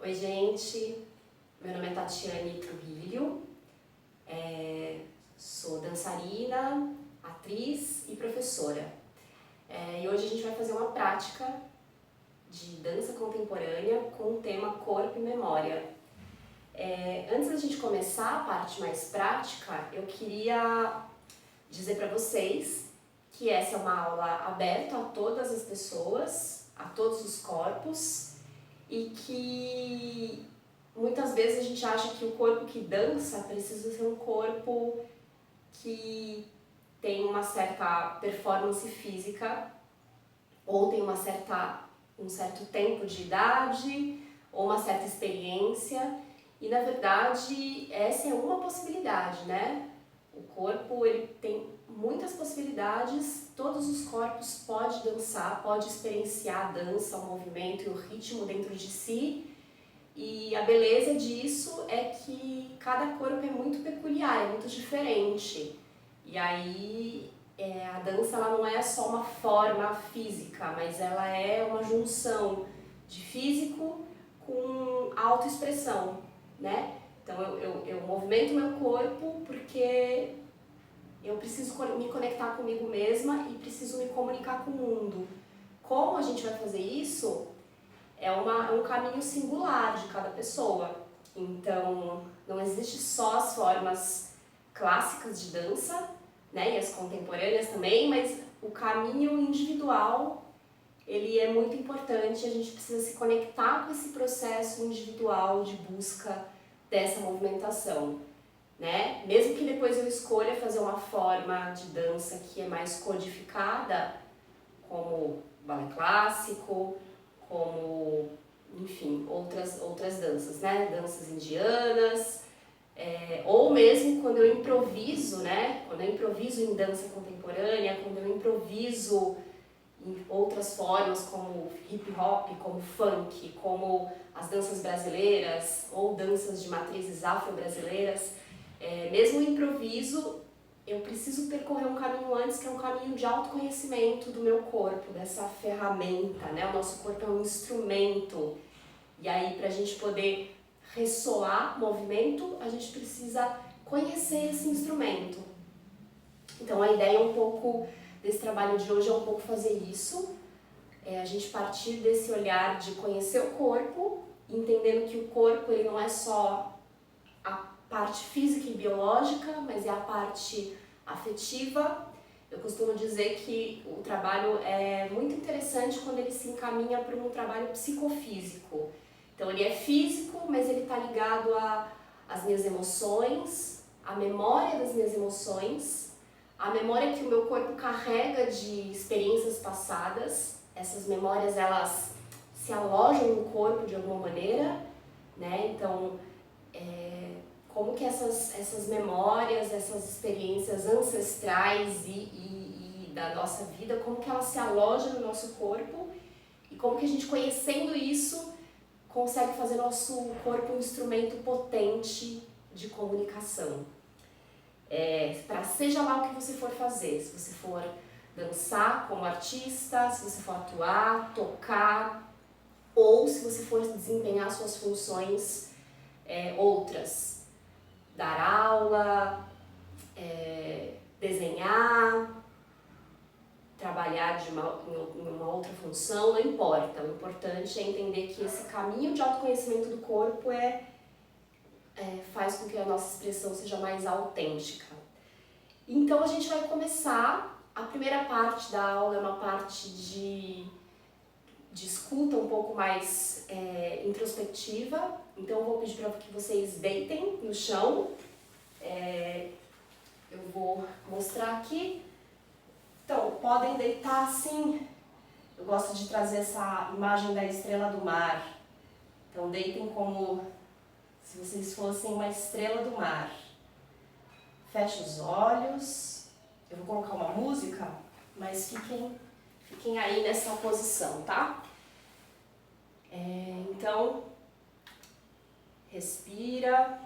Oi, gente. Meu nome é Tatiane Trujillo. Sou dançarina, atriz e professora. E hoje a gente vai fazer uma prática de dança contemporânea com o tema corpo e memória. Antes da gente começar a parte mais prática, eu queria dizer para vocês que essa é uma aula aberta a todas as pessoas, a todos os corpos, e que muitas vezes a gente acha que o corpo que dança precisa ser um corpo que tem uma certa performance física, ou tem um certo tempo de idade, ou uma certa experiência, e na verdade essa é uma possibilidade, né? O corpo ele tem muitas possibilidades, todos os corpos podem dançar, podem experienciar a dança, o movimento e o ritmo dentro de si. E a beleza disso é que cada corpo é muito peculiar, é muito diferente. E aí a dança ela não é só uma forma física, mas ela é uma junção de físico com autoexpressão, né? Então eu movimento meu corpo porque eu preciso me conectar comigo mesma e preciso me comunicar com o mundo. Como a gente vai fazer isso? É um caminho singular de cada pessoa. Então, não existe só as formas clássicas de dança, né, e as contemporâneas também, mas o caminho individual, ele é muito importante. A gente precisa se conectar com esse processo individual de busca dessa movimentação, né? Mesmo que depois eu escolha fazer uma forma de dança que é mais codificada, como balé clássico, como, enfim, outras danças, né? Danças indianas, ou mesmo quando eu improviso, né? Quando eu improviso em dança contemporânea, quando eu improviso em outras formas como hip hop, como funk, como as danças brasileiras ou danças de matrizes afro-brasileiras, mesmo o improviso, eu preciso percorrer um caminho antes, que é um caminho de autoconhecimento do meu corpo, dessa ferramenta, né? O nosso corpo é um instrumento. E aí, para a gente poder ressoar movimento, a gente precisa conhecer esse instrumento. Então, a ideia um pouco desse trabalho de hoje é um pouco fazer isso. A gente partir desse olhar de conhecer o corpo, entendendo que o corpo ele não é só a parte física e biológica, mas é a parte afetiva. Eu costumo dizer que o trabalho é muito interessante quando ele se encaminha para um trabalho psicofísico. Então ele é físico, mas ele está ligado às minhas emoções, à memória das minhas emoções, à memória que o meu corpo carrega de experiências passadas. Essas memórias elas se alojam no corpo de alguma maneira, né? Então como que essas memórias, essas experiências ancestrais e da nossa vida, como que elas se alojam no nosso corpo e como que a gente, conhecendo isso, consegue fazer nosso corpo um instrumento potente de comunicação. Para seja lá o que você for fazer, se você for dançar como artista, se você for atuar, tocar, ou se você for desempenhar suas funções outras, dar aula, desenhar, trabalhar em uma outra função, não importa. O importante é entender que esse caminho de autoconhecimento do corpo faz com que a nossa expressão seja mais autêntica. Então a gente vai começar. A primeira parte da aula é uma parte de escuta um pouco mais introspectiva. Então eu vou pedir para que vocês deitem no chão. Eu vou mostrar aqui. Então, podem deitar assim. Eu gosto de trazer essa imagem da estrela do mar. Então deitem como se vocês fossem uma estrela do mar. Feche os olhos. Eu vou colocar uma música, mas fiquem aí nessa posição, tá? Então, respira.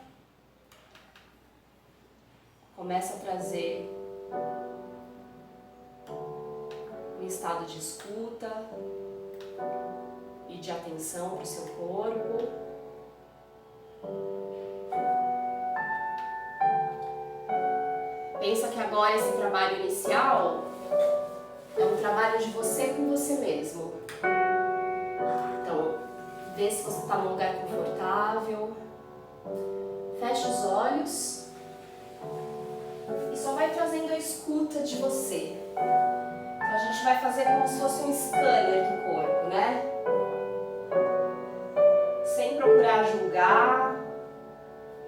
Começa a trazer um estado de escuta e de atenção para o seu corpo. Pensa que agora esse trabalho inicial é um trabalho de você com você mesmo. Então, vê se você está num lugar confortável, fecha os olhos e só vai trazendo a escuta de você. Então, a gente vai fazer como se fosse um scanner do corpo, né? Sem procurar julgar,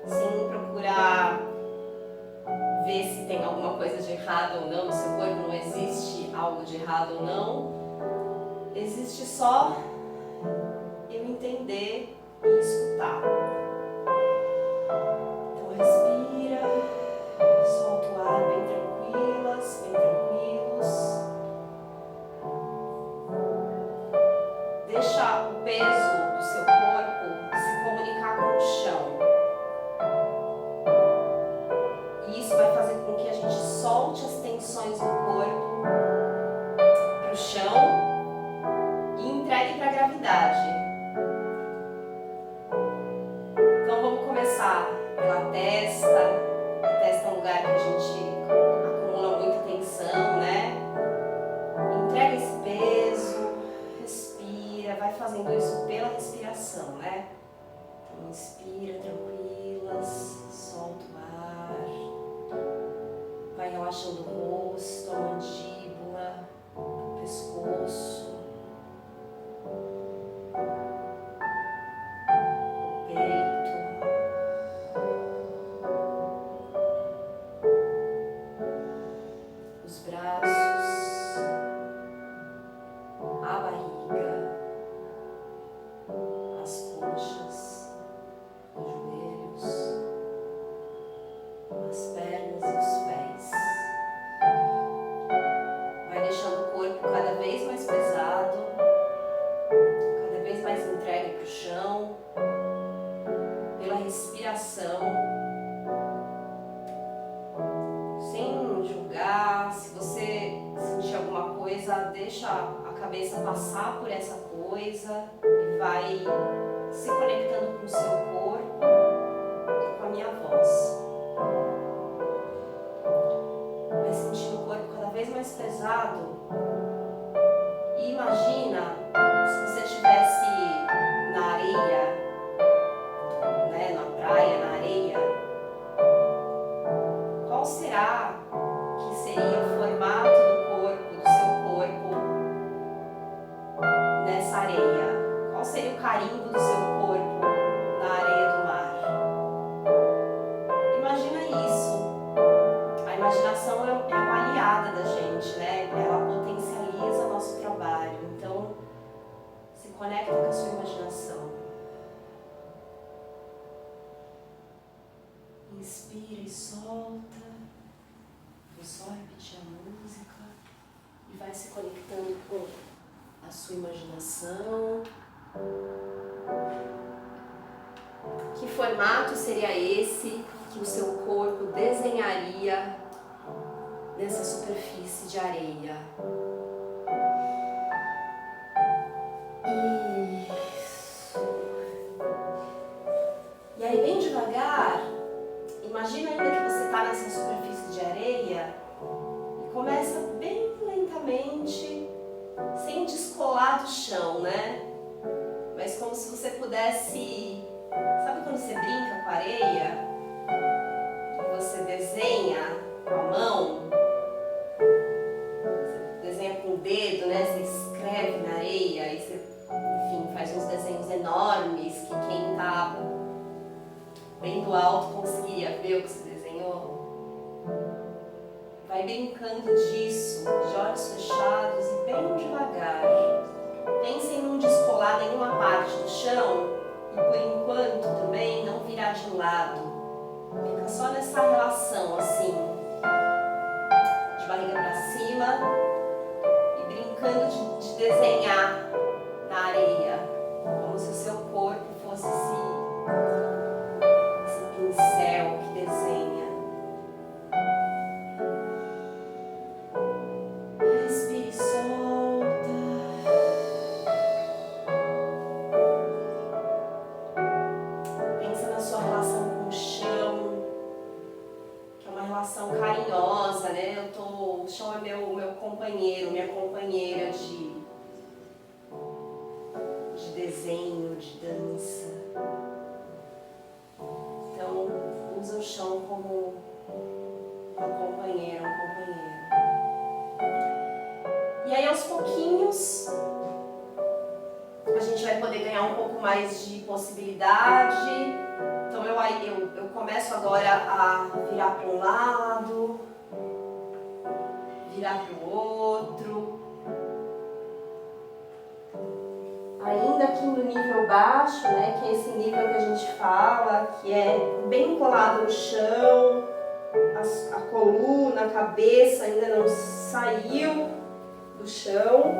sem procurar ver se tem alguma coisa de errado ou não no seu corpo. Não existe algo de errado ou não. Existe só eu entender e escutar. Então respira, solta o ar bem tranquilas, bem tranquilos. Deixa o peso do seu corpo se comunicar com o chão. E isso vai fazer com que a gente solte as tensões do corpo para o chão e entregue para a gravidade. Então vamos começar pela testa. A testa é um lugar que a gente acumula muita tensão, né? Entrega esse peso, respira, vai fazendo isso pela respiração, né? Então inspira tranquilas, solta o ar, vai relaxando o rosto, a mandíbula, o pescoço. Respiração, sem julgar. Se você sentir alguma coisa, deixa a cabeça passar por essa coisa e vai se conectando com o seu corpo e com a minha voz. Vai sentindo o corpo cada vez mais pesado e imagina se você estivesse na areia, na praia, na areia. Qual será que seria o formato do corpo, do seu corpo, nessa areia? Qual seria o carimbo do seu corpo na areia do mar? Imagina isso. A imaginação é uma aliada da gente, né? Ela potencializa nosso trabalho. Então, se conecta com a sua imaginação. Inspira e solta. Vou só repetir a música e vai se conectando com a sua imaginação. Que formato seria esse que o seu corpo desenharia nessa superfície de areia? Isso. E aí, bem devagar, imagina ainda que você está nessa superfície de areia e começa bem lentamente, sem descolar do chão, né? Mas como se você pudesse... Sabe quando você brinca com a areia? E você desenha com a mão? Você desenha com o dedo, né? Você escreve na areia e você, enfim, faz uns desenhos enormes que quem está bem do alto conseguiria ver o que você desenhou. Vai brincando disso, de olhos fechados e bem devagar. Pense em não descolar nenhuma parte do chão e por enquanto também não virar de lado. Fica só nessa relação assim, de barriga para cima e brincando de desenhar na areia, como se o seu corpo fosse esse pincel que desenha. Respire e solta. Pensa na sua carinhosa, né? O chão é meu companheiro, minha companheira de desenho, de dança. Então, usa o chão como uma companheira, um companheiro. E aí, aos pouquinhos, a gente vai poder ganhar um pouco mais de possibilidade. Então, eu começo agora a virar para um lado, virar para o outro. Ainda aqui no nível baixo, né, que é esse nível que a gente fala, que é bem colado no chão, a coluna, a cabeça ainda não saiu do chão.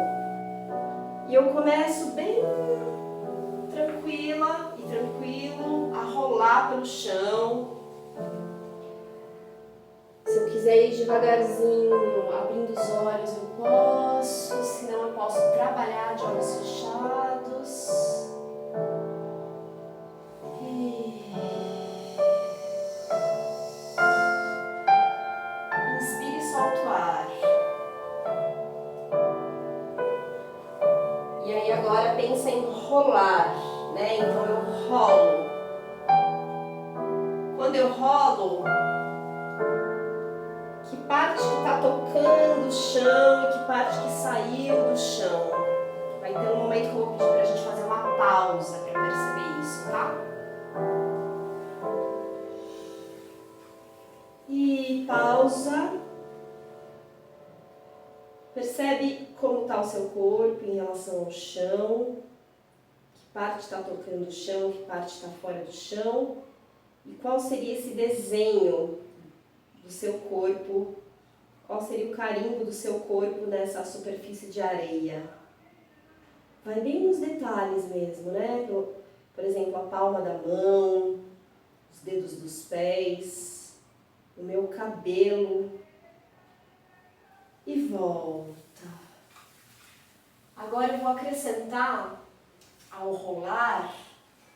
E eu começo bem tranquila e tranquilo a rolar pelo chão. Se eu quiser ir devagarzinho, abrindo os olhos, eu posso, senão eu posso trabalhar de olhos fechados. Inspire e solta o ar. E aí agora pensa em rolar, né? Então eu rolo. Quando eu rolo, que parte que está tocando o chão e que parte que saiu do chão. Vai ter um momento que eu vou pedir para a gente fazer uma pausa para perceber isso, tá? E pausa. Percebe como está o seu corpo em relação ao chão. Que parte está tocando o chão, que parte está fora do chão. E qual seria esse desenho do seu corpo? Qual seria o carimbo do seu corpo nessa superfície de areia? Vai bem nos detalhes mesmo, né? Por exemplo, a palma da mão, os dedos dos pés, o meu cabelo. E volta. Agora eu vou acrescentar, ao rolar,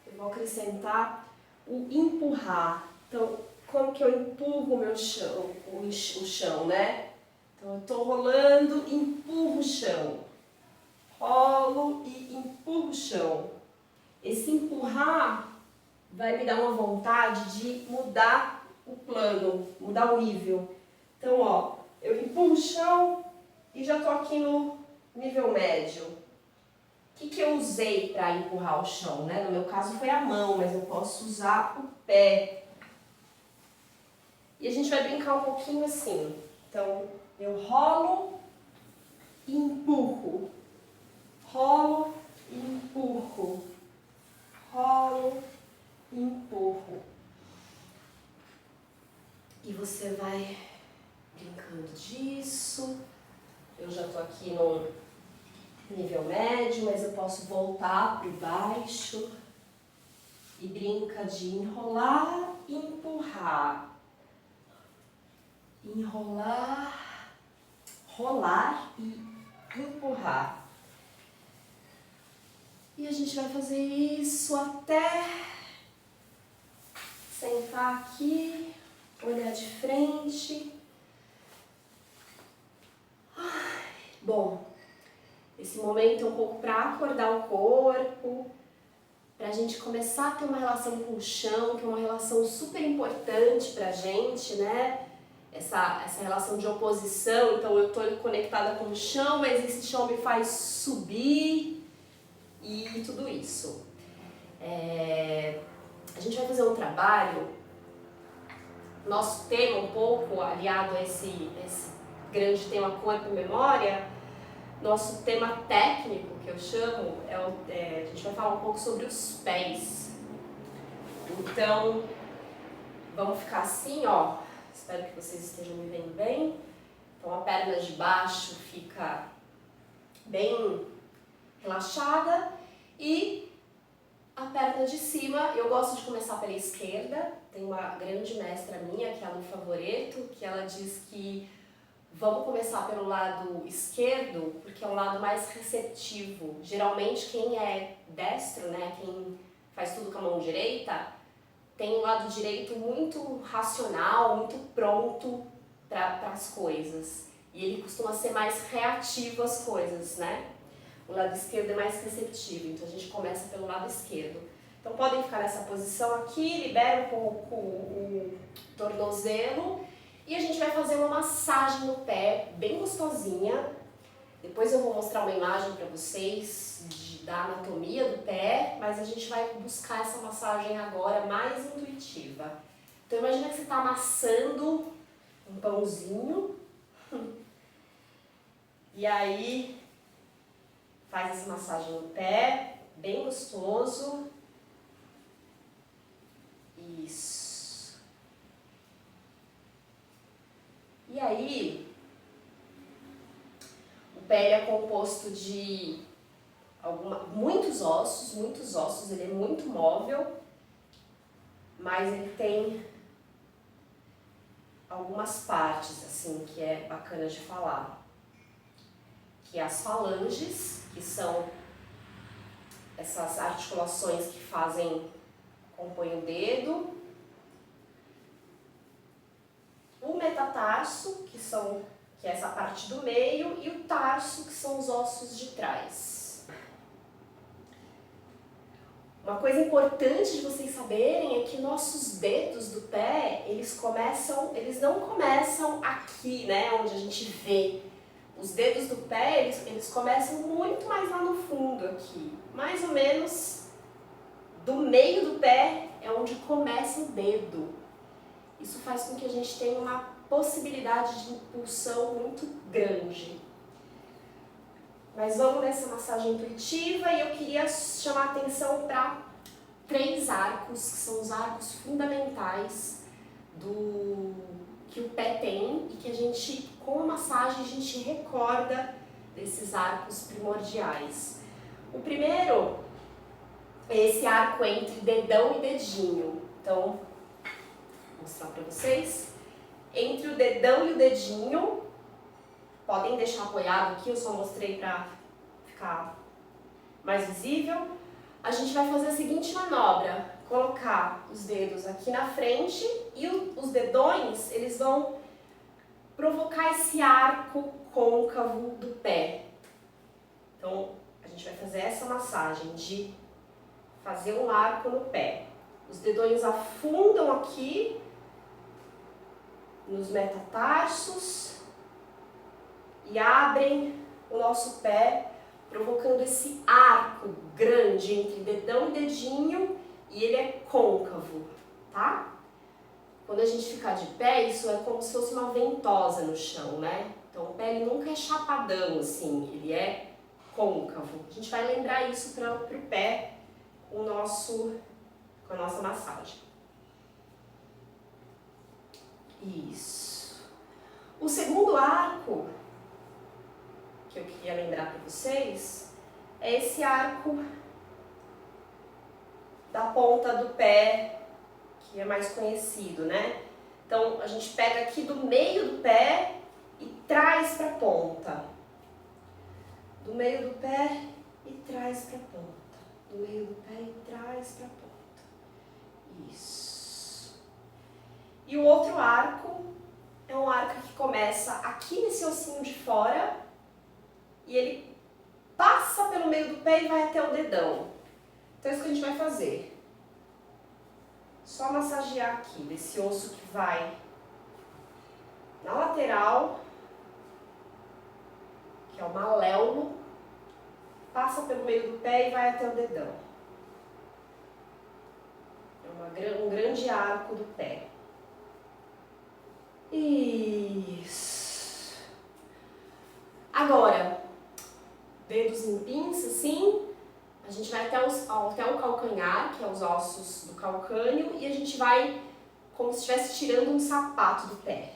eu vou acrescentar o empurrar. Então, como que eu empurro o meu chão, o chão, né? Então, eu estou rolando, empurro o chão. Rolo e empurro o chão. Esse empurrar vai me dar uma vontade de mudar o plano, mudar o nível. Então, ó, eu empurro o chão e já estou aqui no nível médio. O que eu usei para empurrar o chão, né? No meu caso foi a mão, mas eu posso usar o pé. E a gente vai brincar um pouquinho assim. Então, eu rolo e empurro. Rolo e empurro. Rolo e empurro. E você vai brincando disso. Eu já estou aqui no nível médio, mas eu posso voltar para o baixo. E brinca de enrolar e empurrar. Enrolar, rolar e empurrar. E a gente vai fazer isso até sentar aqui, olhar de frente. Bom, esse momento é um pouco para acordar o corpo, para a gente começar a ter uma relação com o chão, que é uma relação super importante para a gente, né? Essa relação de oposição, então eu estou conectada com o chão, mas esse chão me faz subir e tudo isso. A gente vai fazer um trabalho, nosso tema um pouco aliado a esse grande tema corpo e memória, nosso tema técnico, que eu chamo, a gente vai falar um pouco sobre os pés. Então, vamos ficar assim, ó. Espero que vocês estejam me vendo bem. Então, a perna de baixo fica bem relaxada e a perna de cima, eu gosto de começar pela esquerda. Tem uma grande mestra minha, que é a Lu Favoreto, que ela diz que vamos começar pelo lado esquerdo, porque é o lado mais receptivo. Geralmente quem é destro, né, quem faz tudo com a mão direita, tem o lado direito muito racional, muito pronto para as coisas. E ele costuma ser mais reativo às coisas, né? O lado esquerdo é mais receptivo, então a gente começa pelo lado esquerdo. Então podem ficar nessa posição aqui, libera um pouco o tornozelo e a gente vai fazer uma massagem no pé, bem gostosinha. Depois eu vou mostrar uma imagem para vocês da anatomia do pé, mas a gente vai buscar essa massagem agora mais intuitiva. Então imagina que você está amassando um pãozinho e aí faz essa massagem no pé, bem gostoso. Isso. E aí, o pé é composto de muitos ossos, ele é muito móvel, mas ele tem algumas partes assim que é bacana de falar. Que é as falanges, que são essas articulações que compõem o dedo. O metatarso, que é essa parte do meio, e o tarso, que são os ossos de trás. Uma coisa importante de vocês saberem é que nossos dedos do pé, eles não começam aqui, né, onde a gente vê. Os dedos do pé, eles começam muito mais lá no fundo aqui. Mais ou menos do meio do pé é onde começa o dedo. Isso faz com que a gente tenha uma possibilidade de impulsão muito grande. Mas vamos nessa massagem intuitiva e eu queria chamar a atenção para 3 arcos, que são os arcos fundamentais que o pé tem e que a gente, com a massagem, a gente recorda desses arcos primordiais. O primeiro é esse arco entre dedão e dedinho. Então, vou mostrar para vocês. Entre o dedão e o dedinho, podem deixar apoiado aqui, eu só mostrei para ficar mais visível. A gente vai fazer a seguinte manobra: colocar os dedos aqui na frente e os dedões, eles vão provocar esse arco côncavo do pé. Então, a gente vai fazer essa massagem de fazer um arco no pé. Os dedões afundam aqui nos metatarsos e abrem o nosso pé, provocando esse arco grande entre dedão e dedinho, e ele é côncavo, tá? Quando a gente ficar de pé, isso é como se fosse uma ventosa no chão, né? Então o pé ele nunca é chapadão assim, ele é côncavo. A gente vai lembrar isso para o pé com a nossa massagem. Isso. O segundo arco que eu queria lembrar para vocês é esse arco da ponta do pé, que é mais conhecido, né? Então a gente pega aqui do meio do pé e traz para a ponta. Do meio do pé e traz para a ponta. Do meio do pé e traz para a ponta. Isso. E o outro arco é um arco que começa aqui nesse ossinho de fora e ele passa pelo meio do pé e vai até o dedão. Então é isso que a gente vai fazer. Só massagear aqui, desse osso que vai na lateral, que é o maléolo, passa pelo meio do pé e vai até o dedão. É um grande arco do pé. Isso. Agora, dedos em pinça, assim, a gente vai até o calcanhar, que é os ossos do calcânio, e a gente vai como se estivesse tirando um sapato do pé.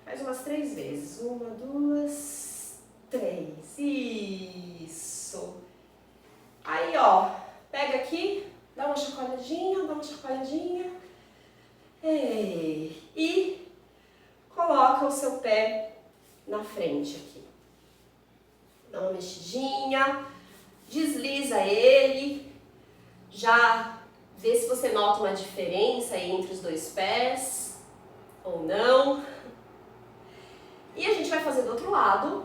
Faz umas 3 vezes. 1, 2, 3. Isso. Aí, ó, pega aqui, dá uma chacoalhadinha. E coloca o seu pé na frente aqui. Dá uma mexidinha, desliza ele, já vê se você nota uma diferença aí entre os 2 pés. ou não. E a gente vai fazer do outro lado.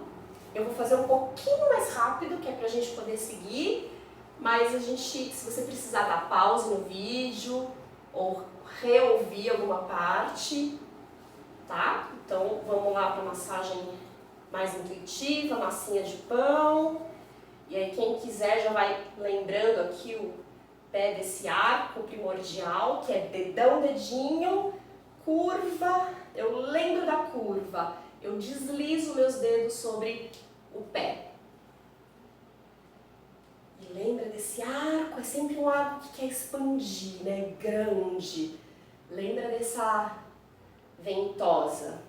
Eu vou fazer um pouquinho mais rápido, que é pra gente poder seguir, mas a gente, se você precisar dar pause no vídeo ou reouvir alguma parte, tá? Então vamos lá para massagem mais intuitiva, massinha de pão. E aí quem quiser já vai lembrando aqui o pé desse arco primordial, que é dedão, dedinho, curva. Eu lembro da curva, eu deslizo meus dedos sobre o pé. E lembra desse arco, é sempre um arco que quer expandir, né? Grande. Lembra dessa ventosa.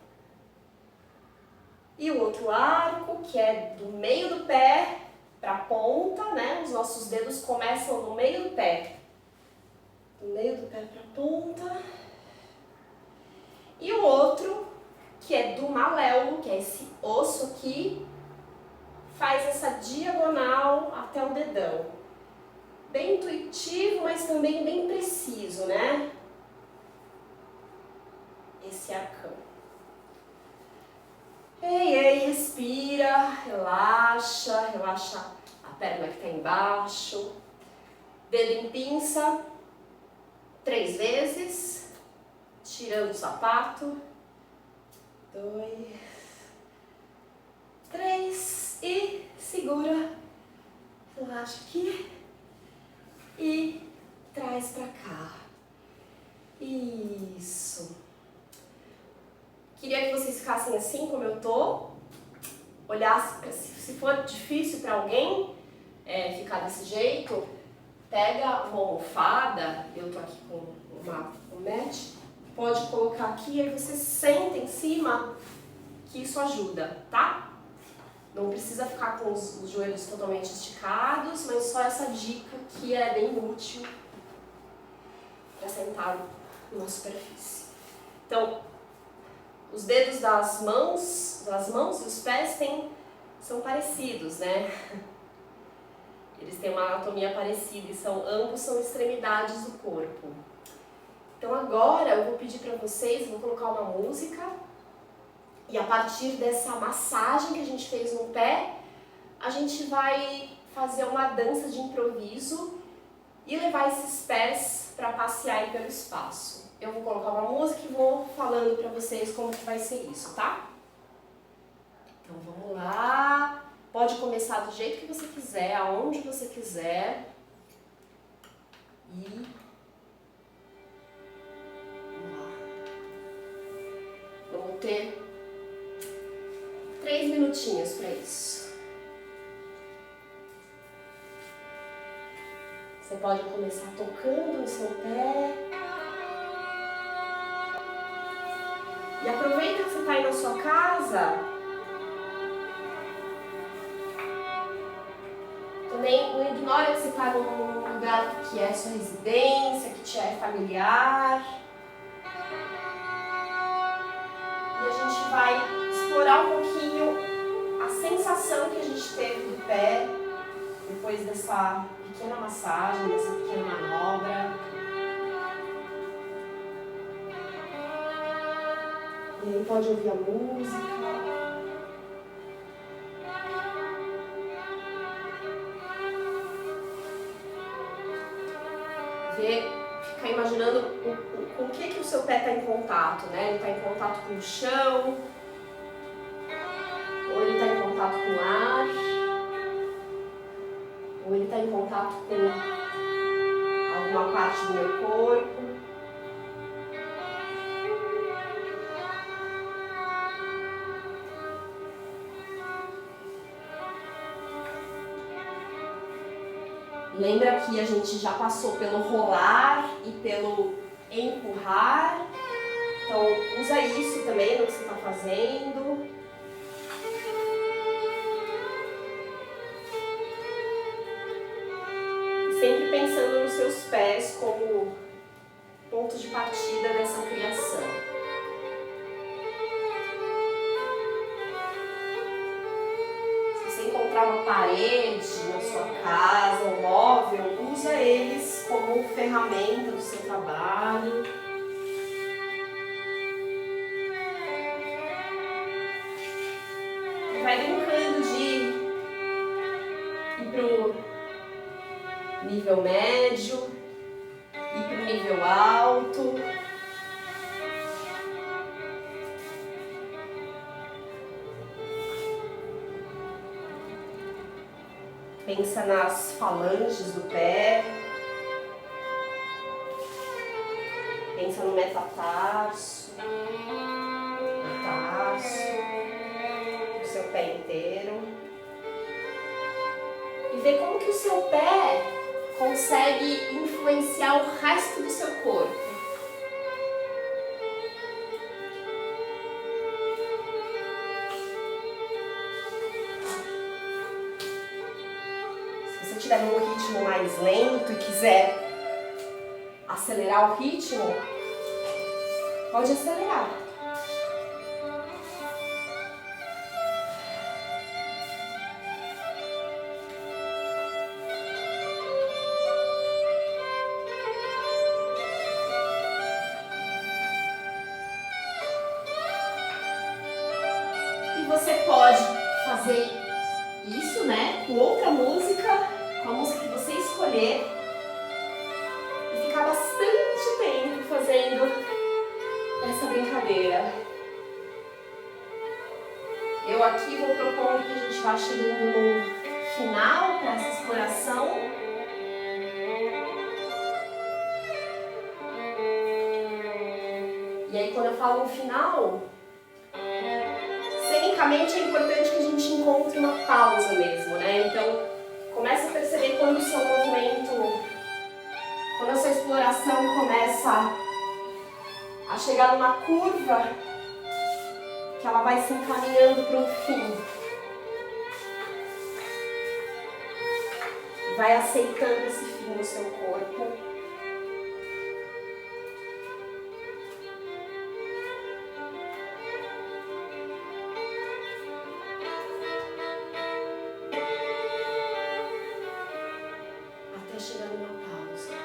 E o outro arco, que é do meio do pé para a ponta, né? Os nossos dedos começam no meio do pé. Do meio do pé para a ponta. E o outro, que é do maléolo, que é esse osso aqui, faz essa diagonal até o dedão. Bem intuitivo, mas também bem preciso, né? Esse arcão. Ei, ei, respira, relaxa, relaxa a perna que está embaixo. Dedo em pinça, 3 vezes, tirando o sapato. 2, 3 e segura, relaxa aqui e traz pra cá. Isso. Queria que vocês ficassem assim como eu tô, olhassem, se for difícil para alguém ficar desse jeito, pega uma almofada, eu tô aqui com um mat, pode colocar aqui e aí você senta em cima, que isso ajuda, tá? Não precisa ficar com os joelhos totalmente esticados, mas só essa dica que é bem útil para sentar numa superfície. Então, os dedos das mãos e os pés são parecidos, né? Eles têm uma anatomia parecida e ambos são extremidades do corpo. Então agora eu vou pedir para vocês, vou colocar uma música e a partir dessa massagem que a gente fez no pé, a gente vai fazer uma dança de improviso e levar esses pés para passear aí pelo espaço. Eu vou colocar uma música e vou falando para vocês como que vai ser isso, tá? Então vamos lá. Pode começar do jeito que você quiser, aonde você quiser. E vamos lá. Vamos ter 3 minutinhos para isso. Você pode começar tocando no seu pé. E aproveita que você está aí na sua casa. Também não ignora que você está num lugar que é sua residência, que te é familiar. E a gente vai explorar um pouquinho a sensação que a gente teve do pé depois dessa pequena massagem, dessa pequena manobra. E aí pode ouvir a música. Ficar imaginando com o que o seu pé está em contato, né? Ele está em contato com o chão, ou ele está em contato com o ar, ou ele está em contato com alguma parte do meu corpo. Lembra que a gente já passou pelo rolar e pelo empurrar. Então, usa isso também no que você está fazendo. E sempre pensando nos seus pés como ponto de partida dessa criação. Encontrar uma parede na sua casa, um móvel, usa eles como ferramenta do seu trabalho. nível médio, ir para o nível alto. Pensa nas falanges do pé. Pensa no metatarso, no tarso, no seu pé inteiro. E vê como que o seu pé consegue influenciar o resto do seu corpo. Se você estiver num ritmo mais lento e quiser acelerar o ritmo, pode acelerar. E você pode fazer isso, né, com outra música, com a música que você escolher, e ficar bastante tempo fazendo essa brincadeira. Eu aqui vou propondo que a gente vá chegando no final para essa exploração. E aí quando eu falo no final, cenicamente é importante que a gente encontre uma pausa mesmo, né? Então, começa a perceber quando o seu movimento, quando a sua exploração começa a chegar numa curva, que ela vai se encaminhando para um fim. Vai aceitando esse fim no seu corpo. Até chegar numa pausa.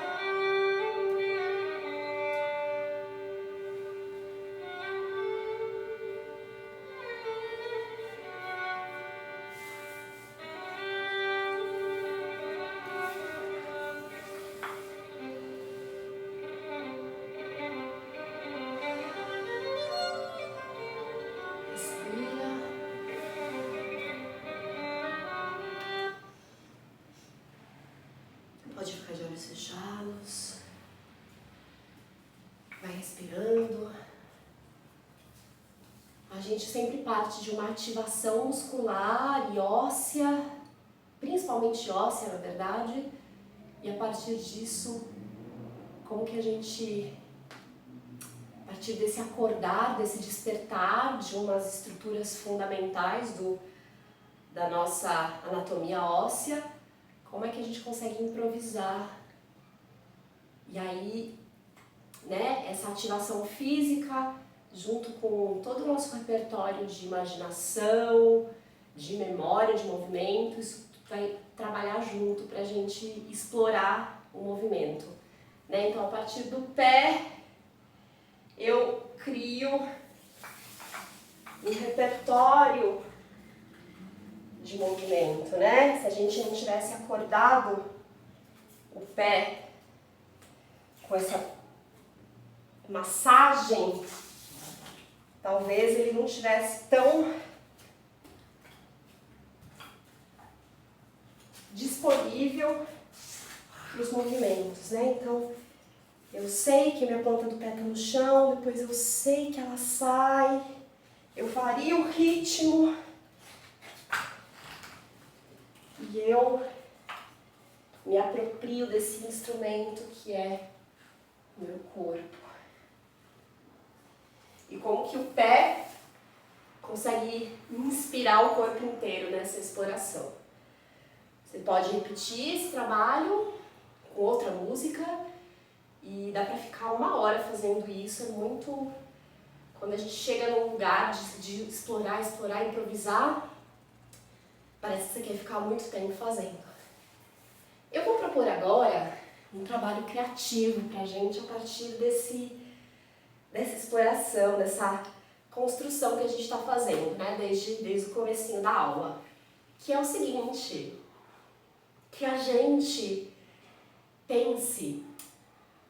Pode ficar de olhos fechados. Vai respirando. A gente sempre parte de uma ativação muscular e óssea, principalmente óssea, na verdade. E a partir disso, como que a gente, a partir desse acordar, desse despertar de umas estruturas fundamentais da nossa anatomia óssea, como é que a gente consegue improvisar? E aí, né, essa ativação física, junto com todo o nosso repertório de imaginação, de memória, de movimento, isso vai trabalhar junto para a gente explorar o movimento. Né? Então, a partir do pé, eu crio um repertório de movimento, né? Se a gente não tivesse acordado o pé com essa massagem, talvez ele não tivesse tão disponível para os movimentos, né? Então, eu sei que minha ponta do pé está no chão, depois eu sei que ela sai, eu vario o ritmo e eu me aproprio desse instrumento que é o meu corpo. E como que o pé consegue inspirar o corpo inteiro nessa exploração. Você pode repetir esse trabalho com outra música e dá pra ficar 1 hora fazendo isso. É muito... Quando a gente chega num lugar de explorar, improvisar, parece que você quer ficar muito tempo fazendo. Eu vou propor agora um trabalho criativo pra gente a partir dessa exploração, dessa construção que a gente está fazendo, né, desde o comecinho da aula. Que é o seguinte, que a gente pense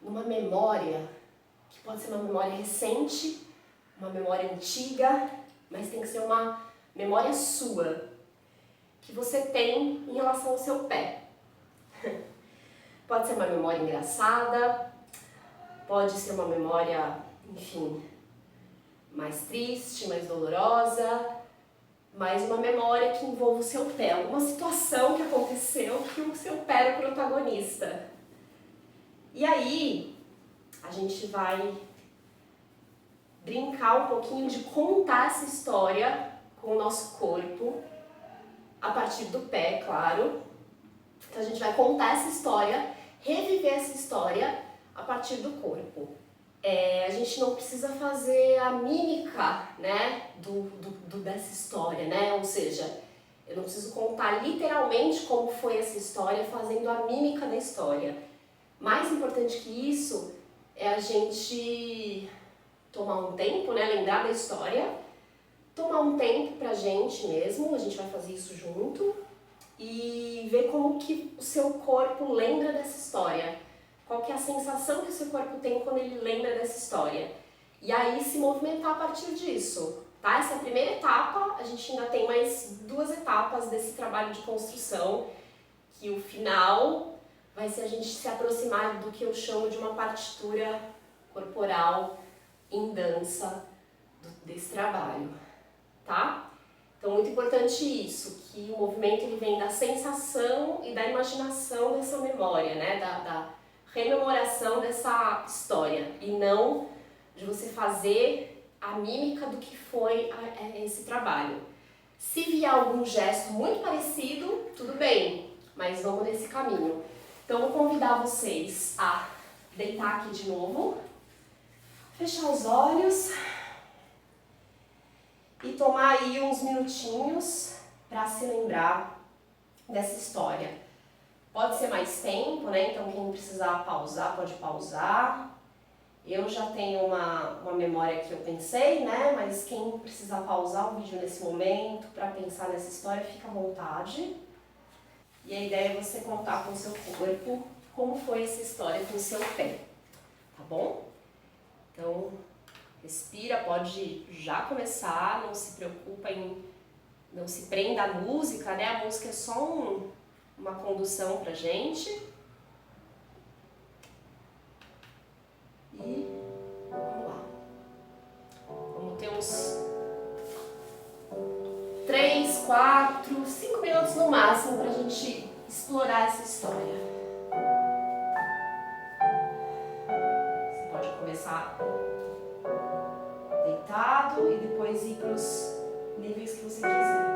numa memória, que pode ser uma memória recente, uma memória antiga, mas tem que ser uma memória sua, que você tem em relação ao seu pé. Pode ser uma memória engraçada, pode ser uma memória, enfim, mais triste, mais dolorosa, mas uma memória que envolva o seu pé, alguma situação que aconteceu que o seu pé era o protagonista. E aí, a gente vai brincar um pouquinho de contar essa história com o nosso corpo, a partir do pé, claro. Então a gente vai contar essa história, reviver essa história a partir do corpo. A gente não precisa fazer a mímica, né, dessa história, né? Ou seja, eu não preciso contar literalmente como foi essa história, fazendo a mímica da história. Mais importante que isso é a gente tomar um tempo, né, lembrar da história, tomar um tempo pra gente mesmo, a gente vai fazer isso junto, e ver como que o seu corpo lembra dessa história. Qual que é a sensação que o seu corpo tem quando ele lembra dessa história. E aí se movimentar a partir disso, tá? Essa é a primeira etapa, a gente ainda tem mais 2 etapas desse trabalho de construção, que o final vai ser a gente se aproximar do que eu chamo de uma partitura corporal em dança desse trabalho, tá? Então, muito importante isso, que o movimento ele vem da sensação e da imaginação dessa memória, né? Da rememoração dessa história, e não de você fazer a mímica do que foi esse trabalho. Se vier algum gesto muito parecido, tudo bem, mas vamos nesse caminho. Então, vou convidar vocês a deitar aqui de novo, fechar os olhos e tomar aí uns minutinhos para se lembrar dessa história. Pode ser mais tempo, né? Então quem precisar pausar, pode pausar. Eu já tenho uma memória que eu pensei, né? Mas quem precisar pausar o vídeo nesse momento para pensar nessa história, fica à vontade. E a ideia é você contar com o seu corpo como foi essa história com o seu pé, tá bom? Então, respira, pode já começar, não se preocupa não se prenda à música, né? A música é só uma condução pra gente. E vamos lá. Vamos ter uns 3, 4, 5 minutos no máximo pra gente explorar essa história. Você pode começar deitado e depois ir para os níveis que você quiser.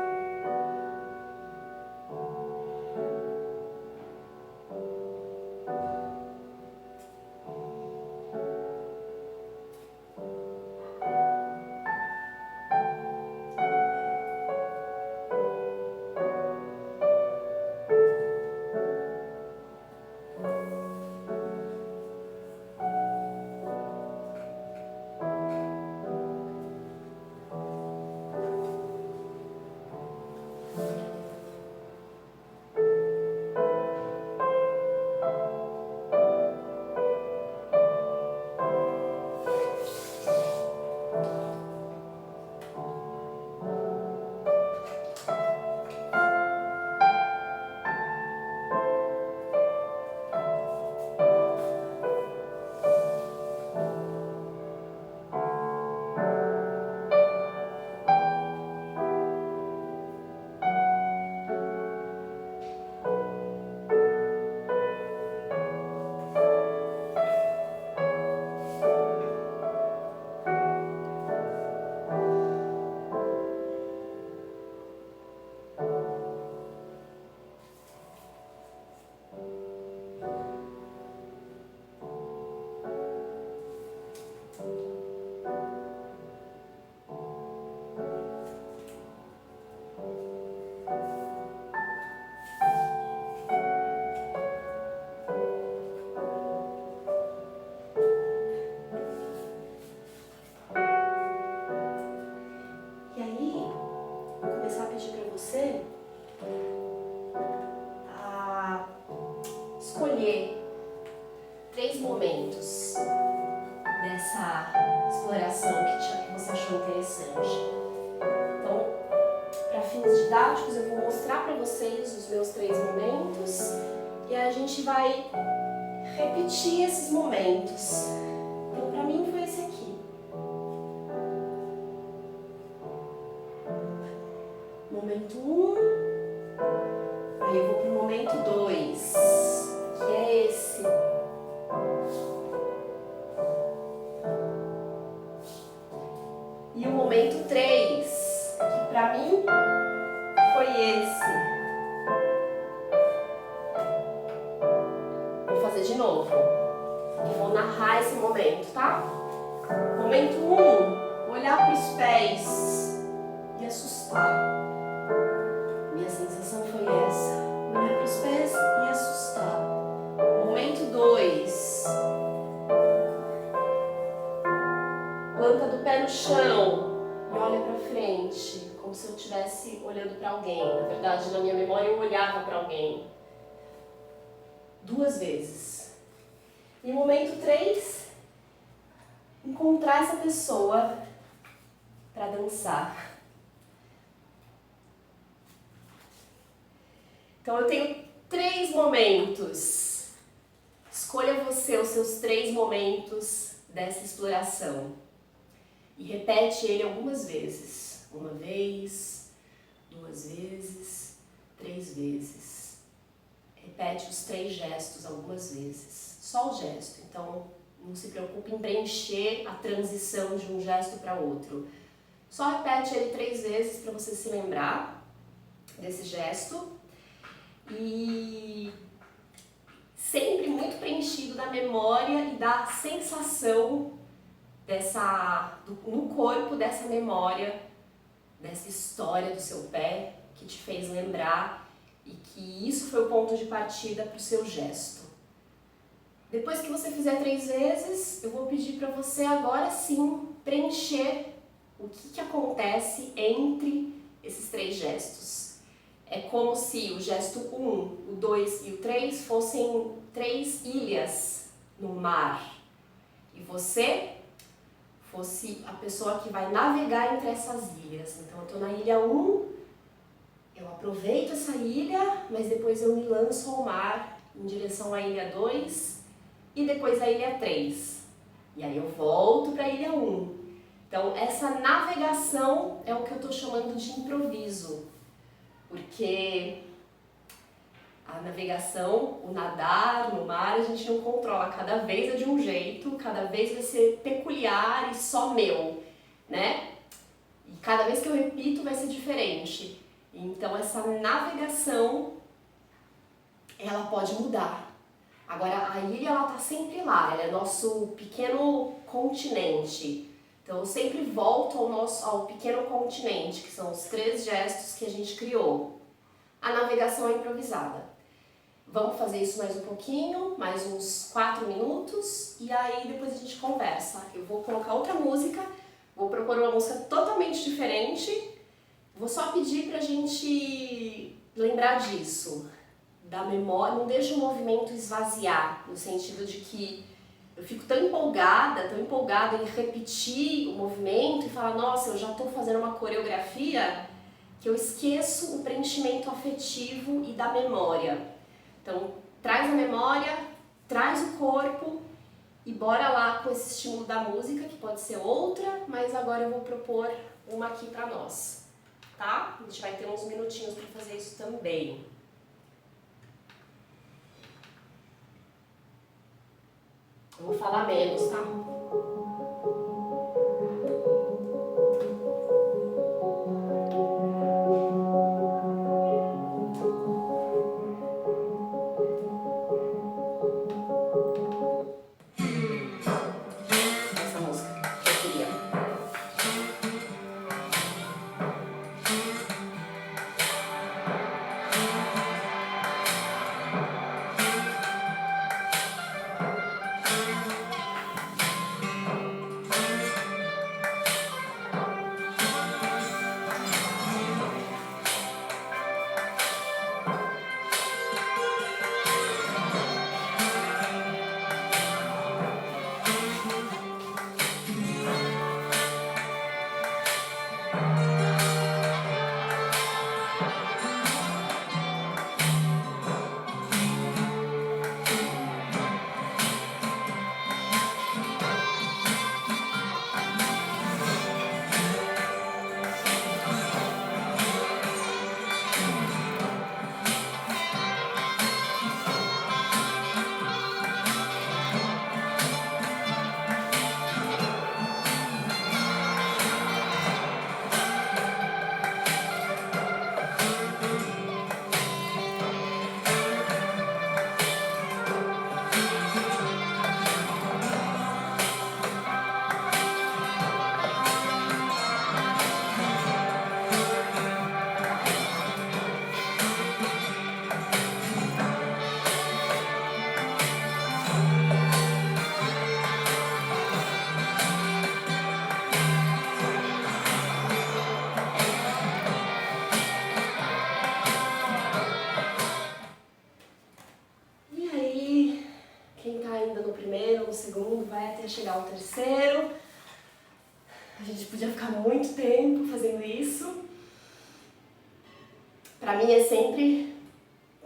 didáticos, eu vou mostrar para vocês os meus 3 momentos e a gente vai repetir esses momentos. Então, para mim foi esse aqui. Momento 1, aí eu vou pro momento 2, que é esse. E o momento 3, que pra mim foi esse. Vou fazer de novo. Eu vou narrar esse momento, tá? Momento 1, olhar pros pés e assustar. Minha sensação foi essa. Olhar pros pés e assustar. Momento 2. Planta do pé no chão e olha pra frente, como se eu estivesse olhando pra alguém. Na verdade, na minha memória eu olhava pra alguém. 2 vezes. E momento 3, encontrar essa pessoa pra dançar. Então eu tenho 3 momentos. Escolha você os seus 3 momentos dessa exploração. E repete ele algumas vezes. 1 vez, 2 vezes, 3 vezes. Repete os 3 gestos algumas vezes. Só o gesto. Então não se preocupe em preencher a transição de um gesto para outro. Só repete ele 3 vezes para você se lembrar desse gesto. E sempre muito preenchido da memória e da sensação no corpo dessa memória, dessa história do seu pé que te fez lembrar e que isso foi o ponto de partida para o seu gesto. Depois que você fizer 3 vezes, eu vou pedir para você agora sim preencher o que acontece entre esses 3 gestos. É como se o gesto 1, o 2 e o 3 fossem 3 ilhas no mar. E você fosse a pessoa que vai navegar entre essas ilhas. Então eu estou na ilha 1, eu aproveito essa ilha, mas depois eu me lanço ao mar em direção à ilha 2 e depois à ilha 3. E aí eu volto para a ilha 1. Então essa navegação é o que eu estou chamando de improviso. Porque a navegação, o nadar no mar, a gente não controla. Cada vez é de um jeito, cada vez vai ser peculiar e só meu, né? E cada vez que eu repito vai ser diferente. Então essa navegação, ela pode mudar. Agora a ilha, ela tá sempre lá, ela é nosso pequeno continente. Então eu sempre volto ao pequeno continente, que são os 3 gestos que a gente criou. A navegação é improvisada. Vamos fazer isso mais um pouquinho, mais uns 4 minutos, e aí depois a gente conversa. Eu vou colocar outra música, vou propor uma música totalmente diferente. Vou só pedir pra gente lembrar disso, da memória. Não deixa o movimento esvaziar, no sentido de que eu fico tão empolgada em repetir o movimento e falar, nossa, eu já estou fazendo uma coreografia, que eu esqueço o preenchimento afetivo e da memória. Então, traz a memória, traz o corpo e bora lá com esse estímulo da música, que pode ser outra, mas agora eu vou propor uma aqui para nós, tá? A gente vai ter uns minutinhos para fazer isso também. Eu vou falar menos, tá? Essa música que eu queria. chegar ao terceiro. A gente podia ficar muito tempo fazendo isso. Para mim é sempre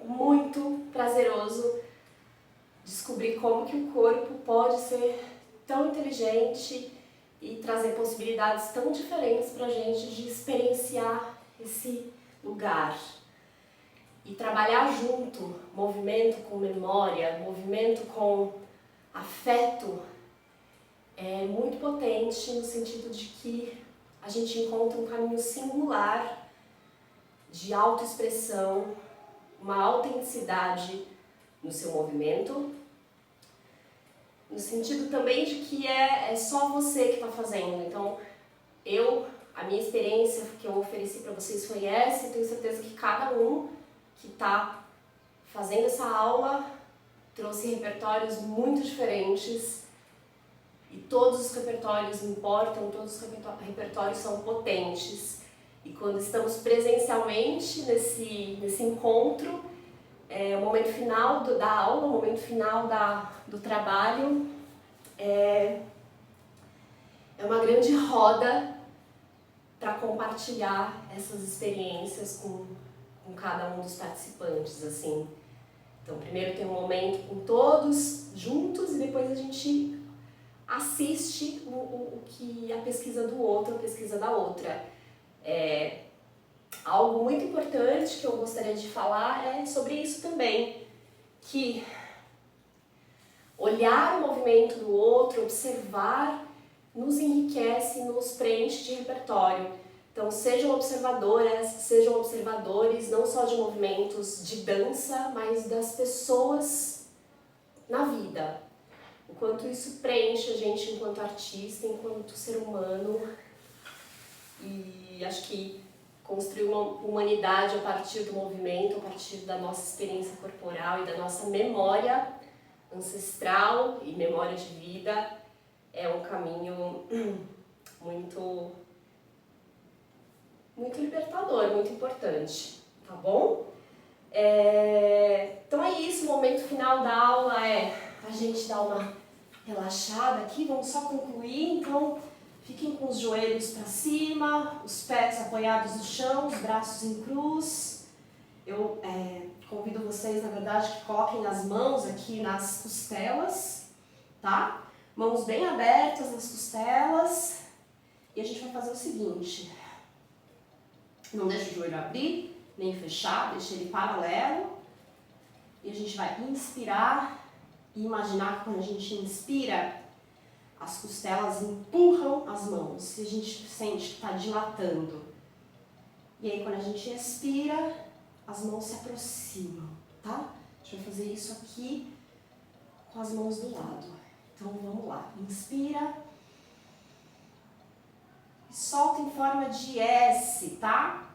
muito prazeroso descobrir como que o corpo pode ser tão inteligente e trazer possibilidades tão diferentes para a gente de experienciar esse lugar. E trabalhar junto, movimento com memória, movimento com afeto, é muito potente no sentido de que a gente encontra um caminho singular de autoexpressão, uma autenticidade no seu movimento, no sentido também de que é só você que está fazendo. Então, a minha experiência que eu ofereci para vocês foi essa, e tenho certeza que cada um que está fazendo essa aula trouxe repertórios muito diferentes, e todos os repertórios importam, todos os repertórios são potentes. E quando estamos presencialmente nesse encontro, o momento final da aula, o momento final do trabalho, é uma grande roda para compartilhar essas experiências com cada um dos participantes, assim. Então, primeiro tem um momento com todos juntos e depois a gente assiste o que a pesquisa do outro, a pesquisa da outra. Algo muito importante que eu gostaria de falar é sobre isso também, que olhar o movimento do outro, observar, nos enriquece, nos preenche de repertório. Então, sejam observadoras, sejam observadores, não só de movimentos de dança, mas das pessoas na vida. O quanto isso preenche a gente enquanto artista, enquanto ser humano. E acho que construir uma humanidade a partir do movimento, a partir da nossa experiência corporal e da nossa memória ancestral e memória de vida é um caminho muito libertador, muito importante, tá bom? Então é isso, o momento final da aula é a gente dar uma relaxada aqui, vamos só concluir, então fiquem com os joelhos para cima, os pés apoiados no chão, os braços em cruz. Eu convido vocês, na verdade, que coloquem as mãos aqui nas costelas, tá? Mãos bem abertas nas costelas. E a gente vai fazer o seguinte, não deixa o joelho abrir, nem fechar, deixa ele paralelo. E a gente vai inspirar e imaginar que quando a gente inspira, as costelas empurram as mãos e a gente sente que está dilatando. E aí quando a gente expira, as mãos se aproximam, tá? A gente vai fazer isso aqui com as mãos do lado. Então vamos lá, inspira e solta em forma de S, tá?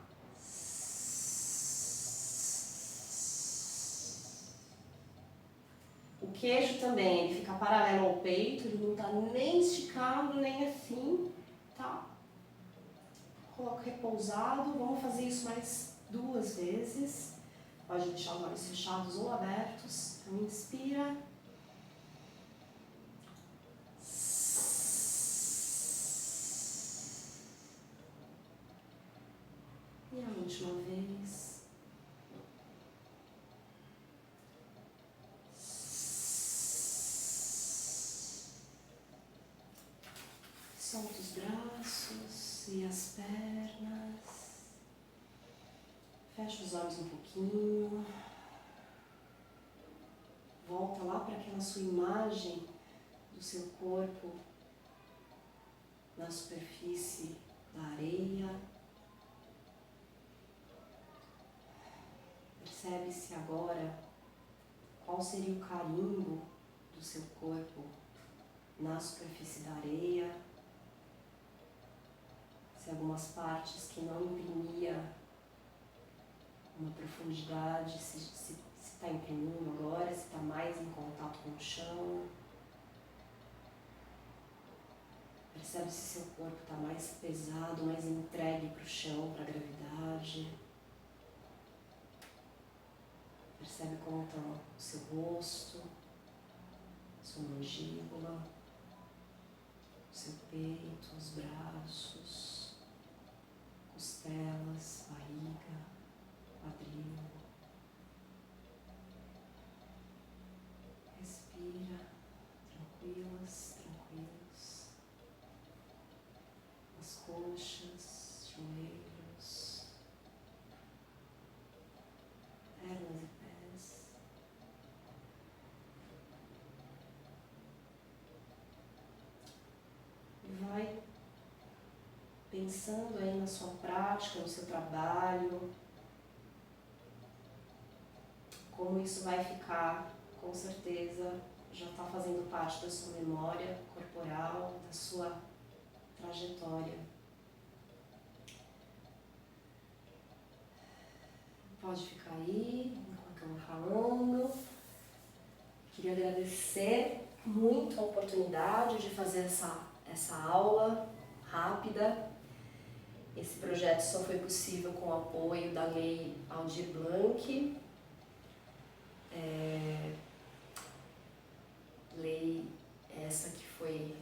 O queixo também, ele fica paralelo ao peito, ele não tá nem esticado, nem assim, tá? Coloca repousado, vamos fazer isso mais 2 vezes. Pode deixar os olhos fechados ou abertos. Então, inspira. E a última vez. Solta os braços e as pernas. Fecha os olhos um pouquinho. Volta lá para aquela sua imagem do seu corpo na superfície da areia. Percebe-se agora qual seria o carimbo do seu corpo na superfície da areia. Se algumas partes que não imprimia uma profundidade, se está imprimindo agora, se está mais em contato com o chão. Percebe se seu corpo está mais pesado, mais entregue para o chão, para a gravidade. Percebe como está o seu rosto, sua mandíbula. seu peito, os braços, costelas, barriga, quadril. Respira, tranquilas, tranquilos. As coxas, joelhos, pernas e pés. E vai pensando aí na sua prática, no seu trabalho, como isso vai ficar, com certeza já está fazendo parte da sua memória corporal, da sua trajetória. Pode ficar aí, enquanto eu vou falando. Queria agradecer muito a oportunidade de fazer essa aula rápida. Esse projeto só foi possível com o apoio da Lei Aldir Blanc. Lei essa que foi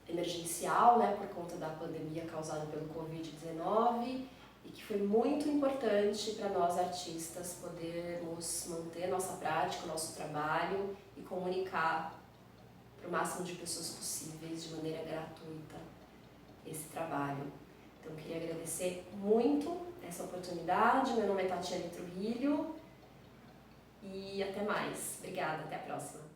emergencial, né, por conta da pandemia causada pelo Covid-19 e que foi muito importante para nós artistas podermos manter nossa prática, nosso trabalho e comunicar para o máximo de pessoas possíveis de maneira gratuita esse trabalho. Então eu queria agradecer muito essa oportunidade. Meu nome é Tatiane Trujillo e até mais. Obrigada, até a próxima.